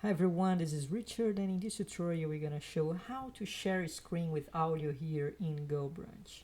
Hi everyone, this is Richard, and in this tutorial we're gonna show how to share a screen with audio here in GoBrunch.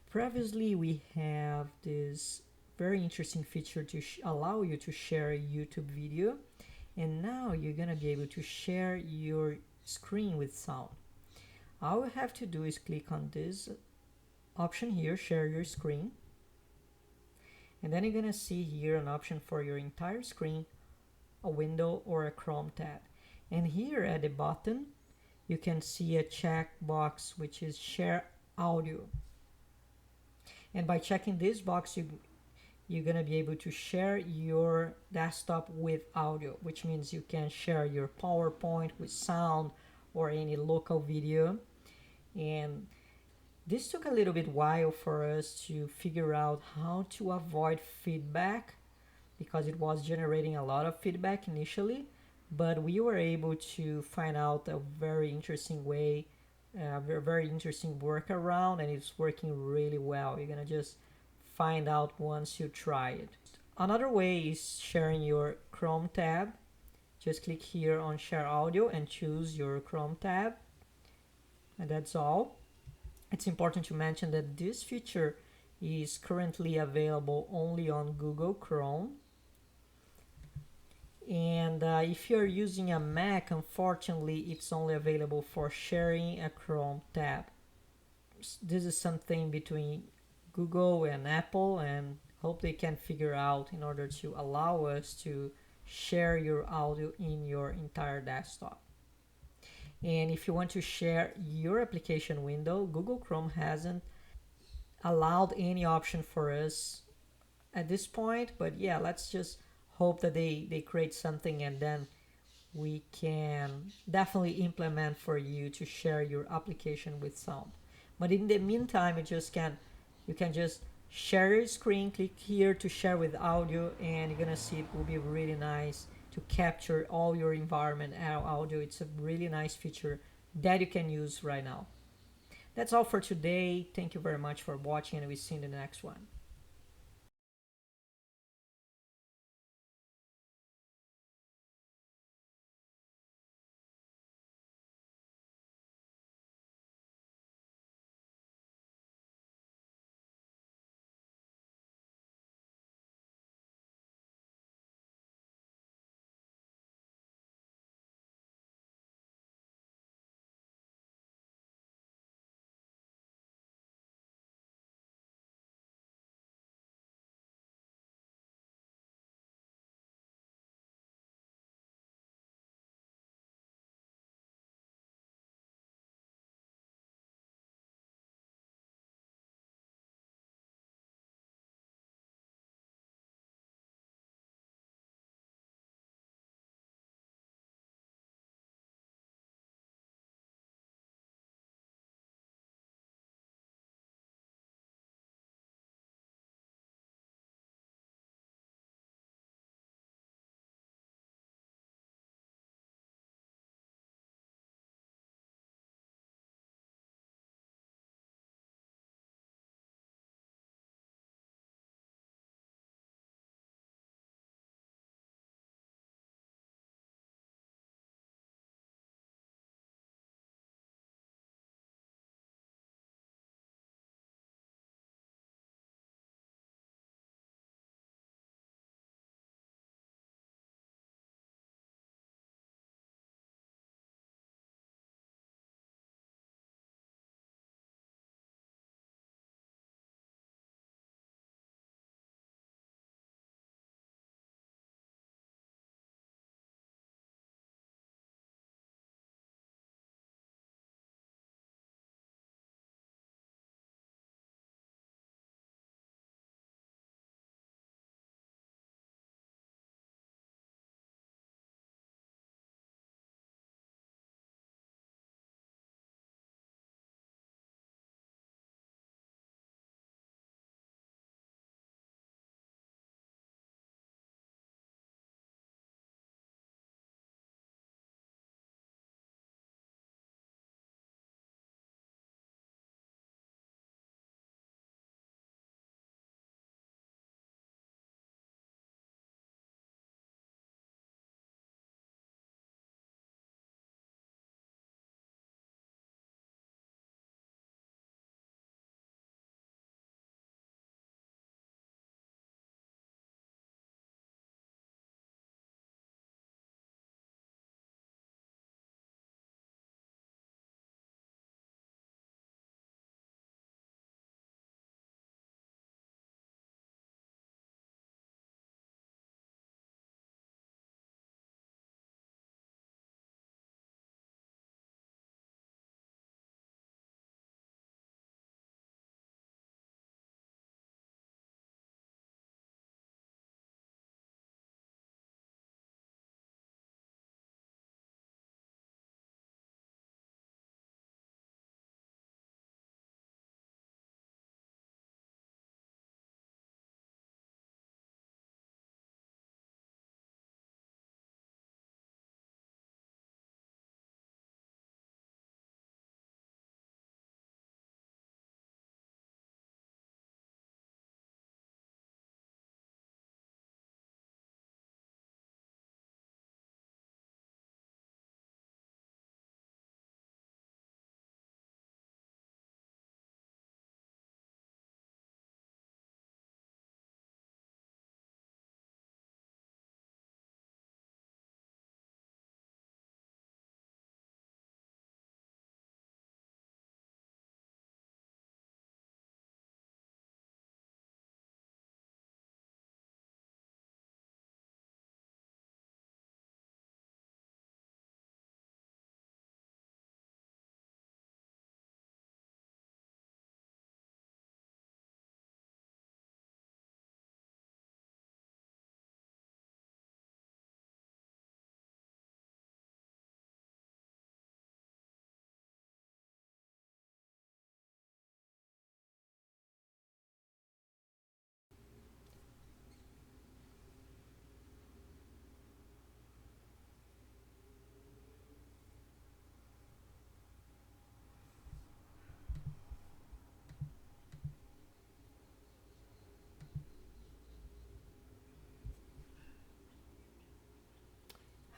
Previously we have this very interesting feature to allow you to share a YouTube video, and now you're gonna be able to share your screen with sound. All you have to do is click on this option here, share your screen, and then you're gonna see here an option for your entire screen, a window or a Chrome tab. And here at the bottom you can see a check box which is share audio, and by checking this box you're gonna be able to share your desktop with audio, which means you can share your PowerPoint with sound or any local video. And this took a little bit while for us to figure out how to avoid feedback, because it was generating a lot of feedback initially, but we were able to find out a very interesting way, very interesting workaround, and it's working really well. You're gonna just find out once you try it. Another way is sharing your Chrome tab. Just click here on share audio and choose your Chrome tab, and that's all. It's important to mention that this feature is currently available only on Google Chrome. And if you're using a Mac, unfortunately it's only available for sharing a Chrome tab. This is something between Google and Apple, and hope they can figure out in order to allow us to share your audio in your entire desktop. And if you want to share your application window, Google Chrome hasn't allowed any option for us at this point, but yeah, let's just hope that they create something, and then we can definitely implement for you to share your application with sound. But in the meantime, you can just share your screen, click here to share with audio, and you're gonna see it will be really nice to capture all your environment audio. It's a really nice feature that you can use right now. That's all for today. Thank you very much for watching, and we'll see you in the next one.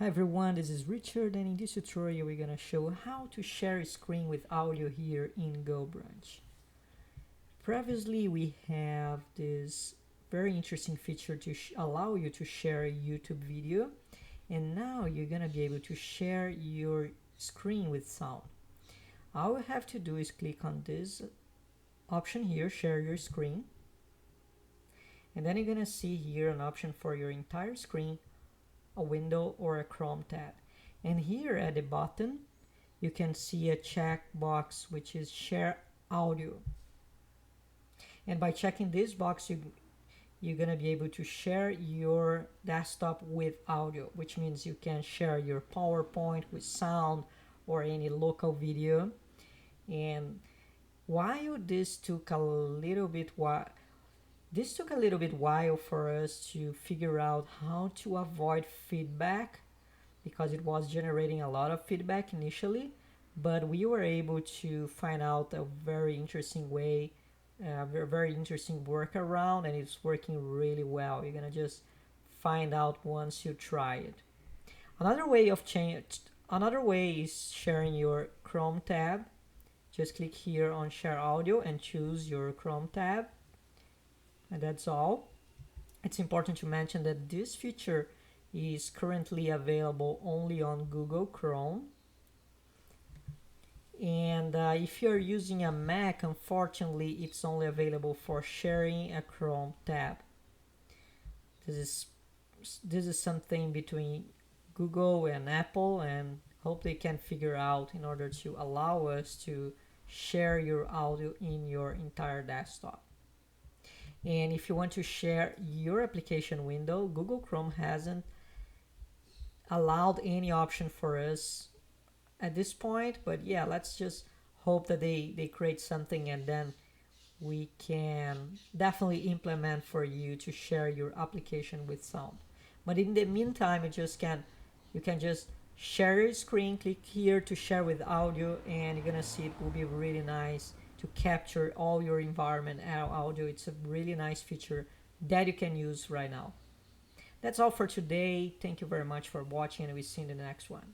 Hi everyone, this is Richard, and in this tutorial we're gonna show how to share a screen with audio here in GoBrunch. Previously we have this very interesting feature to allow you to share a YouTube video, and now you're gonna be able to share your screen with sound. All you have to do is click on this option here, share your screen, and then you're gonna see here an option for your entire screen, a window or a Chrome tab. And here at the bottom you can see a check box which is share audio, and by checking this box you're gonna be able to share your desktop with audio, which means you can share your PowerPoint with sound or any local video. And while this took a little bit while for us to figure out how to avoid feedback, because it was generating a lot of feedback initially, but we were able to find out a very interesting way, very interesting workaround, and it's working really well. You're gonna just find out once you try it. Another way is sharing your Chrome tab. Just click here on share audio and choose your Chrome tab, and that's all. It's important to mention that this feature is currently available only on Google Chrome, and if you're using a Mac, unfortunately it's only available for sharing a Chrome tab. This is something between Google and Apple, and hope they can figure out in order to allow us to share your audio in your entire desktop. And if you want to share your application window, Google Chrome hasn't allowed any option for us at this point, but yeah, let's just hope that they create something, and then we can definitely implement for you to share your application with sound. But in the meantime, you can just share your screen, click here to share with audio, and you're gonna see it will be really nice to capture all your environment audio. It's a really nice feature that you can use right now. That's all for today. Thank you very much for watching, and we'll see you in the next one.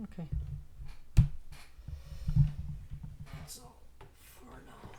Okay. That's all for now.